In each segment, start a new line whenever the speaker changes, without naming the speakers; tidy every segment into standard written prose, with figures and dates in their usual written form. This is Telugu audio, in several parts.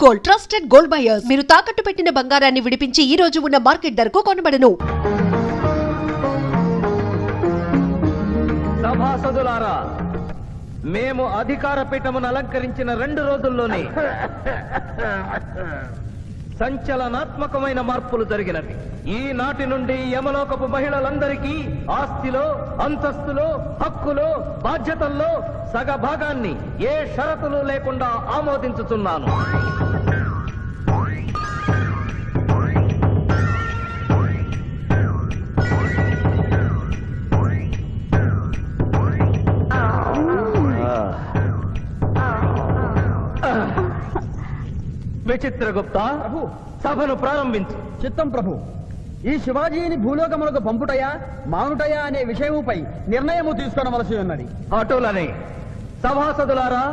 Gold, trusted gold buyers. మీరు తాకట్టు పెట్టిన బంగారాన్ని విడిపించి ఈ రోజు ఉన్న మార్కెట్ ధరకు కొనబడను.
సభాసదులారా, మేము అధికార పీఠమును అలంకరించిన 2 రోజుల్లోనే సంచలనాత్మకమైన మార్పులు జరిగినవి. ఈనాటి నుండి యమలోకపు మహిళలందరికీ ఆస్తిలో, అంతస్తులో, హక్కులో, బాధ్యతల్లో సగభాగాన్ని ఏ షరతులు లేకుండా ఆమోదించుతున్నాను. విచిత్రగుప్త, సభను ప్రారంభించు.
చిత్తం ప్రభు. ఈ శివాజీని భూలోకములకు పంపుటయా మానుటయా అనే విషయముపై నిర్ణయము తీసుకొనవలసి ఉన్నది.
అటులనే సభాసదులారా,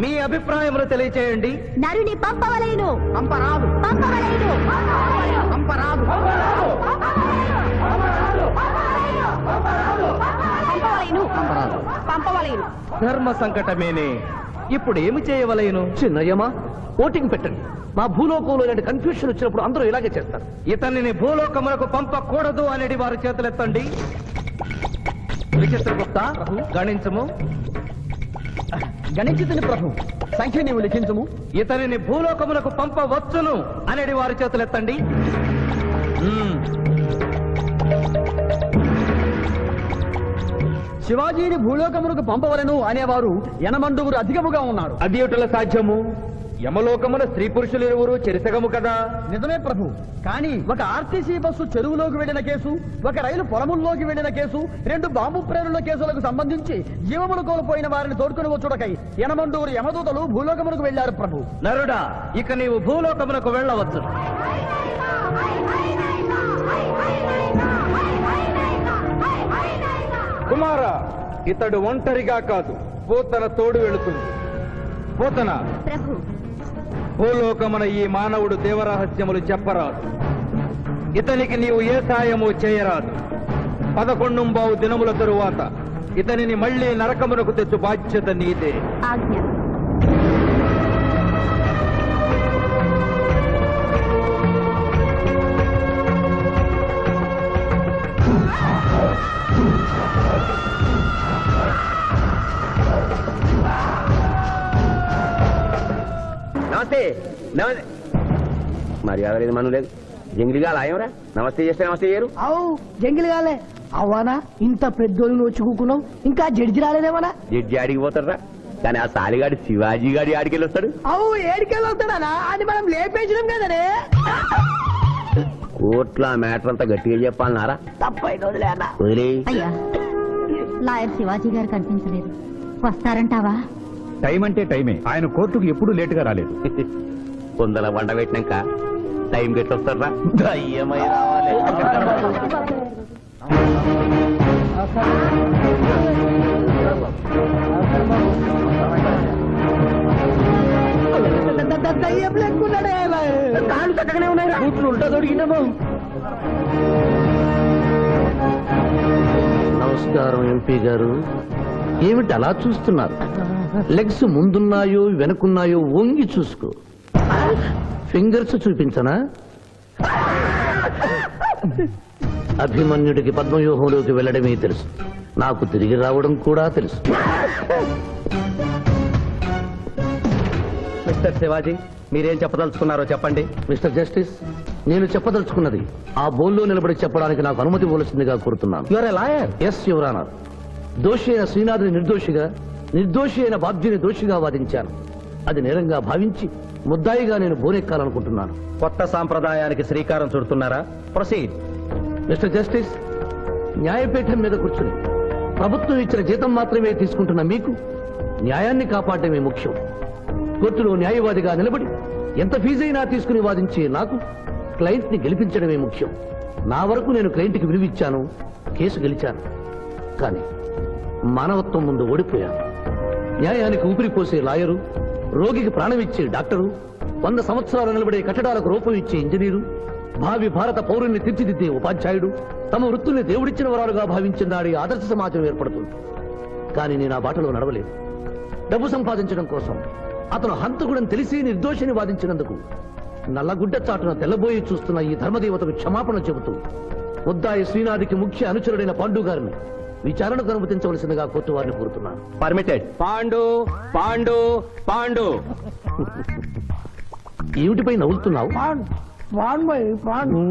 మీ అభిప్రాయములు తెలియచేయండి.
నరుని పంపవలేను.
పంపరాదు.
పంపవలేను.
పంపరాదు.
పంపవలేను. పంపవలేను.
ధర్మ సంకటమేనే. ఇప్పుడు ఏమి చేయవలేను?
చిన్నయ్యమా, ఓటింగ్ పెట్టండి. మా భూలోకంలో ఇలాంటి కన్ఫ్యూషన్ వచ్చినప్పుడు అందరూ ఇలాగే చేస్తారు.
ఇతనిని భూలోకములకు పంపకూడదు అనేది వారి చేతులెత్తండి. విచిత్రగుప్త, గణించము.
గణించుతుని ప్రభు. సంఖ్య నీవు లిఖించము.
ఇతనిని భూలోకములకు పంపవచ్చును అనేది వారి చేతులెత్తండి.
శివాజీని భూలోకములకు పంపవలను అనేవారు 80 అధికముగా ఉన్నారు.
అది ఎటుల సాధ్యము? యమలోకమున స్త్రీ పురుషులు ఇరువురు చెరిసగము కదా.
నిజమే ప్రభు. కానీ ఒక ఆర్టీసీ బస్సు చెరువులోకి వెళ్లిన కేసు, ఒక రైలు పొలముల్లోకి వెళ్లిన కేసు, 2 బాంబు ప్రేరుల కేసులకు సంబంధించి జీవములు కోల్పోయిన వారిని తోడుకుని వచ్చుటకై 80 యమదూతలు భూలోకమునకు వెళ్లారు ప్రభు.
నరుడా, ఇక నీవు భూలోకమునకు వెళ్ళవచ్చు. కుమార, ఇతడు ఒంటరిగా కాదు, పోతన తోడు వెళుతుంది. పోతన,
ప్రభు.
భూలోకమున ఈ మానవుడు దేవరహస్యములు చెప్పరాదు. ఇతనికి నీవు ఏ సాయము చేయరాదు. 11 దినముల తరువాత ఇతనిని మళ్లీ నరకమునకు తెచ్చు బాధ్యత నీదే.
ఆజ్ఞ.
నమస్తే. మర్యాద లేదు, మను లేదు. జంగిలిగా లాయంరా. నమస్తే చేస్తే నమస్తే చేయరు.
అవు జంగిల్ కాలే అవ్వానా, ఇంత పెద్దోళ్ళు వచ్చి కూకున్నాం, ఇంకా జడ్జి రాలేదేమన్నా.
జడ్జి ఆడికి పోతారా, కానీ ఆ సాలిగాడి శివాజీ గారి ఆడికెళ్ళి వస్తాడు.
అవు ఏడికెళ్ళి వస్తాడనా, అది మనం లేపేసినాం కదనే.
కోట్ల మ్యాటర్ అంతా గట్టిగా చెప్పాలన్నారా?
తప్పైన వదిలే అన్న.
వదిలే.
అయ్యా, లాయర్ శివాజీ గారు కనిపించలేదు. వస్తారంటావా?
టైం అంటే టైమే. ఆయన కోర్టుకు ఎప్పుడు లేటుగా రాలేదు.
కొందల వంట పెట్టినాక టైం గెట్టొస్తారా? దయ్యమై రావాలి.
దయ్యం లెక్కున్నాడే.
కాళ్ళు చక్కగానే ఉన్నాయి. కూతురు ఉంటా దొరికినాము.
నమస్కారం ఎంపీ గారు. ఏమిటి అలా చూస్తున్నారు? లెగ్స్ ముందున్నాయో వెనుకున్నాయో వంగి చూసుకో. ఫింగర్స్ చూపించనా? అభిమన్యుడికి పద్మవ్యూహంలోకి వెళ్ళడమే తెలుసు, నాకు తిరిగి రావడం కూడా తెలుసు.
మిస్టర్ శివాజీ, మీరేం చెప్పదలుచుకున్నారో చెప్పండి.
మిస్టర్ జస్టిస్, నేను చెప్పదలుచుకున్నది ఆ బోల్లో నిలబడి చెప్పడానికి నాకు అనుమతి ఇవ్వవలసిందిగా కోరుతున్నాను.
Your a lawyer.
Yes your honour. దోషి అయిన శ్రీనాథుని నిర్దోషిగా, నిర్దోషి అయిన బాబ్జీని దోషిగా వాదించాను. అది నేరంగా భావించి ముద్దాయిగా నేను బోనెక్కాలనుకుంటున్నాను.
కొత్త సాంప్రదాయానికి శ్రీకారం చుడుతున్నారా? ప్రొసీడ్.
మిస్టర్ జస్టిస్, న్యాయపీఠం మీద కూర్చుని ప్రభుత్వం ఇచ్చిన జీతం మాత్రమే తీసుకుంటున్న మీకు న్యాయాన్ని కాపాడమే ముఖ్యం. కోర్టులో న్యాయవాదిగా నిలబడి ఎంత ఫీజైనా తీసుకుని వాదించే నాకు క్లయింట్ ని గెలిపించడమే ముఖ్యం. నా వరకు నేను క్లయింట్కి విలువిచ్చాను, కేసు గెలిచాను. కానీ మానవత్వం ముందు ఓడిపోయాను. న్యాయానికి ఊపిరి పోసే లాయరు, రోగికి ప్రాణమిచ్చే డాక్టరు, 100 సంవత్సరాలు నిలబడే కట్టడాలకు రూపం ఇచ్చే ఇంజనీరు, భావి భారత పౌరుల్ని తీర్చిదిద్దే ఉపాధ్యాయుడు తమ వృత్తుల్ని దేవుడిచ్చిన వరాలుగా భావించిన నాడి ఆదర్శ సమాజం ఏర్పడుతుంది. కానీ నేను ఆ బాటలో నడవలేదు. డబ్బు సంపాదించడం కోసం, అతను హంతకుడని తెలిసి నిర్దోషిని వాదించినందుకు నల్లగుడ్డ చాటున తెల్లబోయి చూస్తున్న ఈ ధర్మదేవతకు క్షమాపణ చెబుతూ ముద్దాయి శ్రీనాథికి ముఖ్య అనుచరుడైన పాండు గారిని విచారణకు అనుమతించవలసిందిగా కోర్టు వారిని కోరుతున్నాను.
పర్మిటెడ్.
పాండు పాండు పాండు
ఏమిటిపై నవ్వులుతున్నావు?
పాండు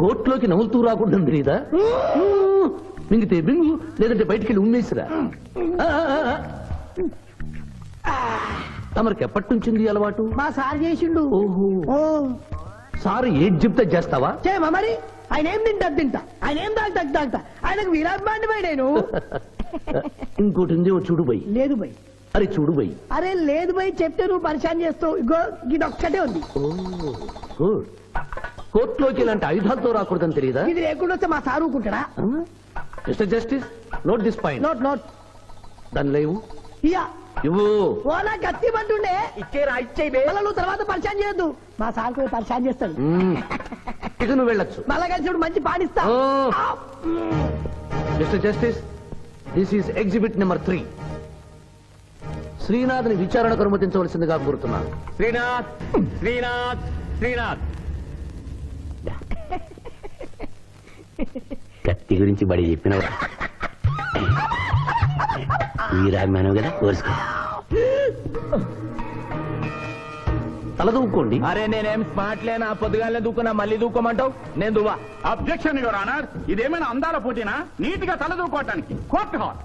కోర్టులోకి నవ్వులుతూ రాకుండా తెలీదా? మింగితే బింగు, లేదంటే బయటికి వెళ్ళి ఉమ్మేసిరా. తమరికి ఎప్పటి నుంచింది ఈ అలవాటు?
మా సార్ చేసిండు.
ఓహో,
ఓ
సారీ ఏది చెప్తే చేస్తావా?
చేయమా మరి. ఆయన ఏం తింటా ఆయన ఏం తాగుతా ఆయనకు వీరాభిమాని పోయి నేను.
ఇంకోటి ఉంది, ఓ చూడు బై.
లేదు బై.
అరే చూడు బై.
అరే లేదు బై, చెప్తే నువ్వు పరిశాన్ చేస్తావు. ఇగో ఇది ఒక్కటే ఉంది.
గుడ్. కోర్టులోకి ఇలాంటి ఆయుధాలతో రాకూడదని తెలియదా?
ఇది లేకుండా వస్తే మా సార్ ఊరుకుంటాడా?
Mister justice, note this point.
Note
దాని లేవు
ఇయ్యా.
ఇవ్వు.
ఓ నా గట్టి పట్టుండే మళ్ళా నువ్వు తర్వాత పరిశాన్ చేయొద్దు. మా సార్ కూడా పరిశాన్ చేస్తాడు.
ఇక నువ్వు వెళ్ళొచ్చు.
మళ్ళా కలిసి మంచి పాడిస్తా.
Mister justice, this is exhibit number 3. శ్రీనాథ్ని విచారణకు అనుమతించవలసిందిగా కోరుతున్నాను.
శ్రీనాథ్ శ్రీనాథ్ శ్రీనాథ్.
కత్తి గురించి బడి చెప్పినవా? వీరాభిమానం కదా, కోరుసుకో.
తలదూకోండి.
అరే నేనేం స్మార్ట్ లేనా? పొద్దుగానే దూకున్నా, మళ్ళీ దూకోమంటావు? నేను దువ్వా.
అబ్జెక్షన్ యువర్ ఆనర్, ఇదేమైనా అందాల పోటీనా? నీట్ గా తలదూకోవటానికి కోర్టు హాల్.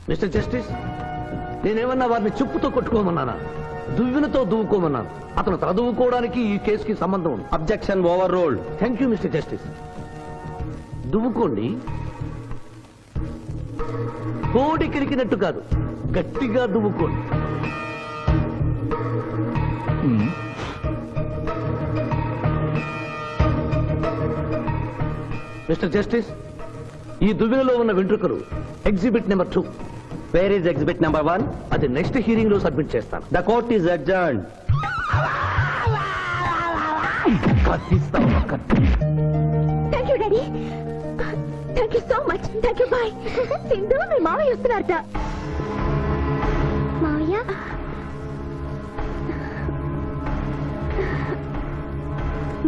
మిస్టర్ జస్టిస్, నేనేమన్నా వారిని చెప్పుతో కొట్టుకోమన్నానా? దువ్వినతో దువ్వుకోమన్నాను. అతను తల దువ్వుకోవడానికి ఈ కేసుకి సంబంధం ఉంది.
Objection overruled.
Thank you mister justice. దువ్వుకోండి. కోడి కిరికినట్టు కాదు, గట్టిగా దువ్వుకోండి. మిస్టర్ జస్టిస్, ఈ దువ్వెనలో ఉన్న వెంట్రుకలు exhibit number 2.
Where is exhibit number 1?
అది నెక్స్ట్ హీరింగ్ లో సబ్మిట్ చేస్తాను.
The court is adjourned.
Thank you daddy. Thank you so much. Thank you. Bye. Sindhu, మీ మావయ్య వస్తున్నారట. మావయ్య,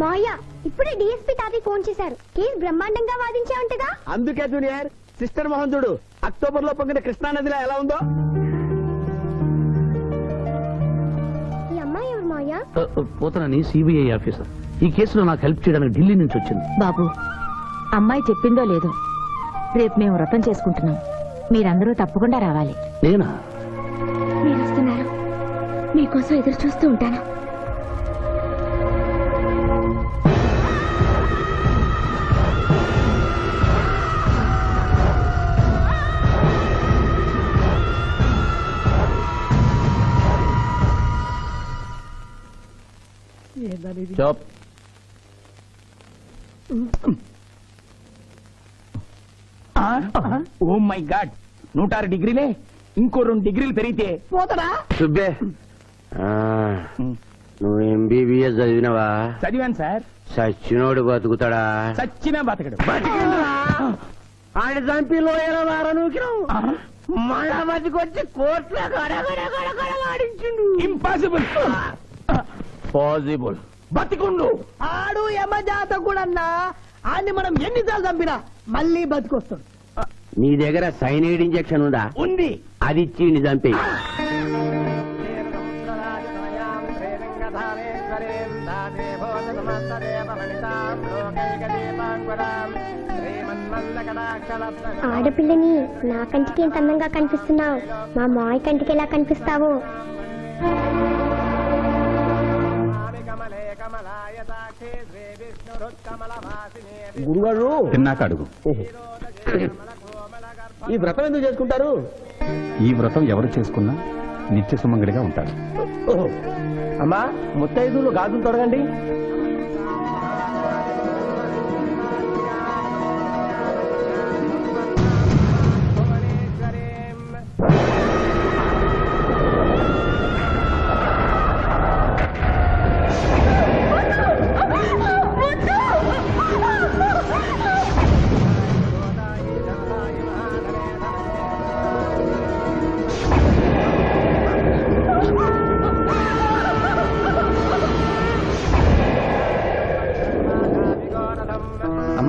మావయ్య ఇప్పుడే డిఎస్పీ తాతయ్య ఫోన్ చేశారు. కేసు బ్రహ్మాండంగా వాదించావంటగా.
అందుకే జూనియర్, సిస్టర్ మోహన్ చూడు అక్టోబర్ లో పొంగిన కృష్ణానదిలో ఎలా ఉందో.
ఈ అమ్మాయి ఎవరు మావయ్య?
పోతనని సిబిఐ ఆఫీసర్. ఈ కేసులో నాకు హెల్ప్ చేయడానికి ఢిల్లీ నుంచి వచ్చింది.
బాబు, అమ్మాయి చెప్పిందో లేదో, రేపు మేము వ్రతం చేసుకుంటున్నాం. మీరందరూ తప్పకుండా రావాలి.
నేనా?
మీరు వస్తున్నారు. మీకోసం ఎదురు చూస్తూ ఉంటాను.
చప్.
ఓ మై గాడ్, 106 డిగ్రీలే. ఇంకో 2 డిగ్రీలు పెరిగితే
పోతాడా?
సుబ్బే, నువ్వు ఎంబీబీఎస్ చదివినవా?
చదివాను సార్.
సచ్చినోడు బతుకుతాడా?
చచ్చినా బతకడు.
ఆయన చంపి లోయల వారనూకినావు. మళ్ళా బతికొచ్చి కోర్టులో ఆడించిండు.
ఇంపాసిబుల్.
పాసిబుల్.
బతికుండు.
ఆడు యమజాత కూడా ఆడిని మనం ఎన్నిసార్లు చంపినా మళ్ళీ బతికొస్తాడు.
నీ దగ్గర సైనైడ్ ఇంజెక్షన్ ఉందా?
ఉంది.
అది ఇచ్చి చంపి.
ఆడపిల్లని నా కంటికి ఎంత అందంగా కనిపిస్తున్నావు. మా మాయ కంటికి ఎలా కనిపిస్తావో.
గురుగారు
తిన్నాక అడుగు.
ఈ వ్రతం ఎందుకు చేసుకుంటారు?
ఈ వ్రతం ఎవరు చేసుకున్నా నిత్య సుమంగళిగా ఉంటారు.
ఓహో. అమ్మా, ముత్తైదులు గాజులు తొడగండి.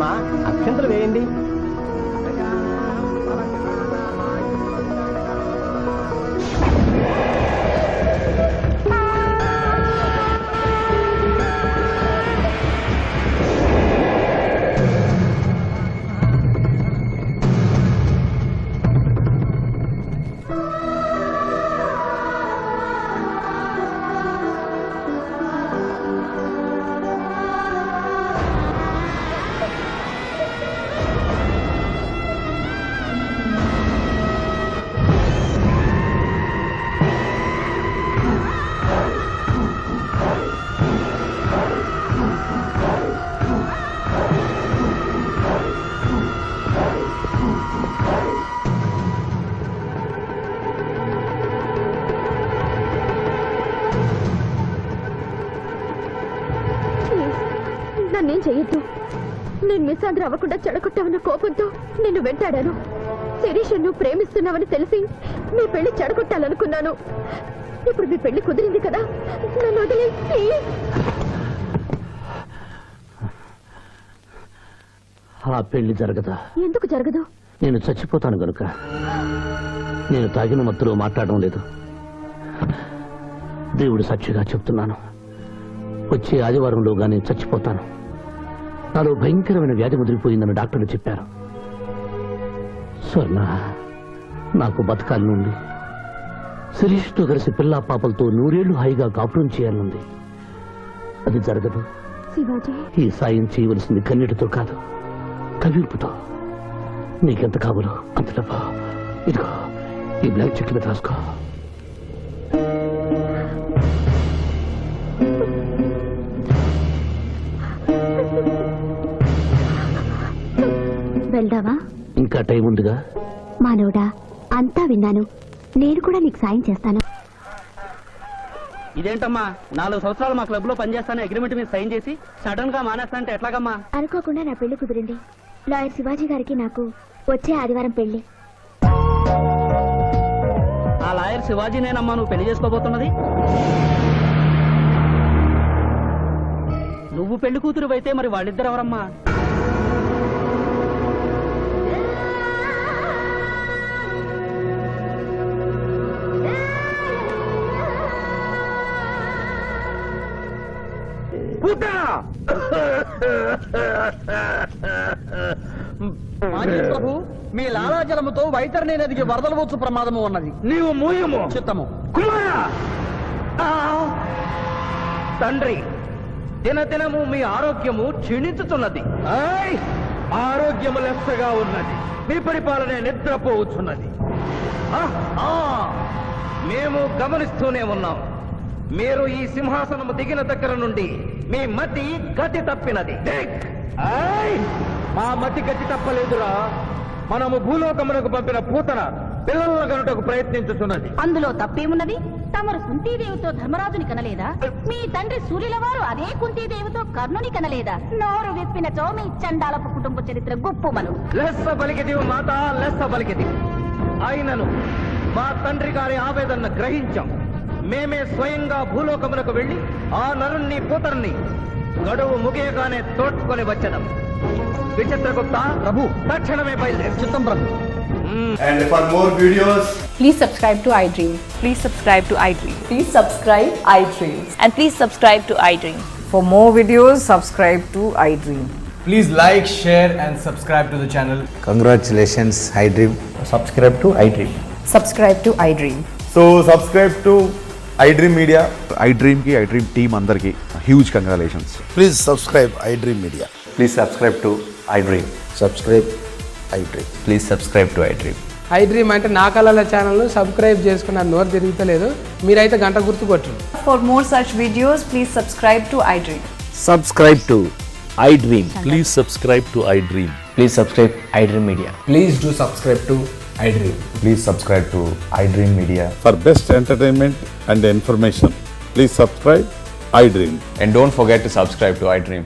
అమ్మా అక్షంతలు వేయండి.
నన్నేం చెయ్యొద్దు. నేను మిస్ ఆంధ్ర అవ్వకుండా చెడగొట్టావన్న కోపంతో నిన్ను వెంటాడాను. శిరీష్ నువ్వు ప్రేమిస్తున్నావని తెలిసి మీ పెళ్లి చెడగొట్టాలనుకున్నాను. ఇప్పుడు మీ పెళ్లి కుదిరింది కదా, నన్ను వదిలే ప్లీజ్.
ఆ పెళ్లి జరగదా?
ఎందుకు జరగదు?
నేను చచ్చిపోతాను గనుక. నేను తాగిన మత్తులో మాట్లాడడం లేదు. దేవుడు సాక్షిగా చెప్తున్నాను, వచ్చే ఆదివారంలోగా నేను చచ్చిపోతాను. నాలో భయంకరమైన వ్యాధి ముదిరిపోయిందని డాక్టర్లు చెప్పారు. స్వర్ణ, నాకు బతకాలనుంది. శిరీష్తో కలిసి పిల్లా పాపలతో 100 ఏళ్లు హాయిగా కాపురం చేయాలనుంది. అది జరగదు.
శివాజీ,
ఈ సాయం చేయవలసింది కన్నీటితో కాదు, కవింపుతో. నీకెంత కావాలో అంత డబ్బా ఇదిగో, ఈ బ్లాక్ చెక్ మీద రాసుకో.
వెళ్దావా?
ఇంకా టైం ఉందిగా.
మానవుడా, అంతా విన్నాను. నేను కూడా నీకు సాయం చేస్తాను.
ఇదేంటమ్మా, 4 సంవత్సరాలు మా క్లబ్ లో పనిచేస్తాను అగ్రిమెంట్ మీద సైన్ చేసి సడన్ గా మానేస్తా అంటే ఎట్లాగమ్మా?
అనుకోకుండా నా పెళ్లి కుదిరింది. లాయర్ శివాజీ గారికి నాకు వచ్చే ఆదివారం పెళ్లి.
ఆ లాయర్ శివాజీనేనమ్మా నువ్వు పెళ్లి చేసుకోబోతున్నది? నువ్వు పెళ్లి కూతురు అయితే మరి వాళ్ళిద్దరు ఎవరమ్మా? ప్రభు, మీ లాలాజలముతో వైతరణి నదికి వరదలు వచ్చు ప్రమాదము ఉన్నది.
నీవు మూయము.
చిత్తము.
కుమారా! తండ్రి, దినదినము మీ ఆరోగ్యము క్షీణించుతున్నది. ఆరోగ్యము లెస్సగా ఉన్నది. మీ పరిపాలనే నిద్రపోవచ్చున్నది. మేము గమనిస్తూనే ఉన్నాం. మీరు ఈ సింహాసనము దిగిన దగ్గర నుండి మీ మతి గతి తప్పినది. మా మతి గతి తప్పలేదురా. మనము భూలోకమునకు పంపిన పూతన పిల్లల గనుటకు ప్రయత్నించుతున్నది.
అందులో తప్పేమున్నది? తమరు కుంతీదేవితో ధర్మరాజుని కనలేదా? మీ తండ్రి సూర్యుల వారు అదే కుంతీదేవితో కర్ణుని కనలేదా? నోరు విప్పినచో మీ చండాలపు కుటుంబ చరిత్ర గుప్పుమను.
లెస్స పలికిది మాత, లెస్స పలికిది. అయినను మా తండ్రి గారి ఆవేదన గ్రహించాం. మేమే స్వయంగా భూలోకమునకు వెళ్లి ఆ నరుణ్ణి పూతరుని గడువు ముగియగానే తోడ్కొని వచ్చడం. విచిత్రగుప్త
ప్రభు,
తక్షణమే బయలుదేరు.
చిత్తం ప్రభు.
And for more videos,
Please subscribe to iDream.
Please subscribe to iDream.
Please subscribe iDream.
And please subscribe to iDream.
For more videos, subscribe to iDream.
please like, share and subscribe to the channel.
Congratulations, iDream.
Subscribe to iDream.
Subscribe to iDream.
So subscribe to iDream Media.
iDream ki iDream team andarki huge congratulations.
Please subscribe iDream Media.
Please subscribe to iDream.
Subscribe iDream.
Please subscribe to iDream.
iDream అంటే నా కళల ఛానల్ సబ్స్క్రైబ్ చేసుకున్న నోరు తిరుగుతలేదు. మీరైతే గంట గుర్తు కొట్టండి.
For more such videos, please subscribe to iDream.
Subscribe to iDream.
Please subscribe to iDream.
Please subscribe iDream Media.
Please do subscribe to iDream.
Please subscribe to iDream Media.
For best entertainment and information, please subscribe iDream.
And don't forget to subscribe to iDream.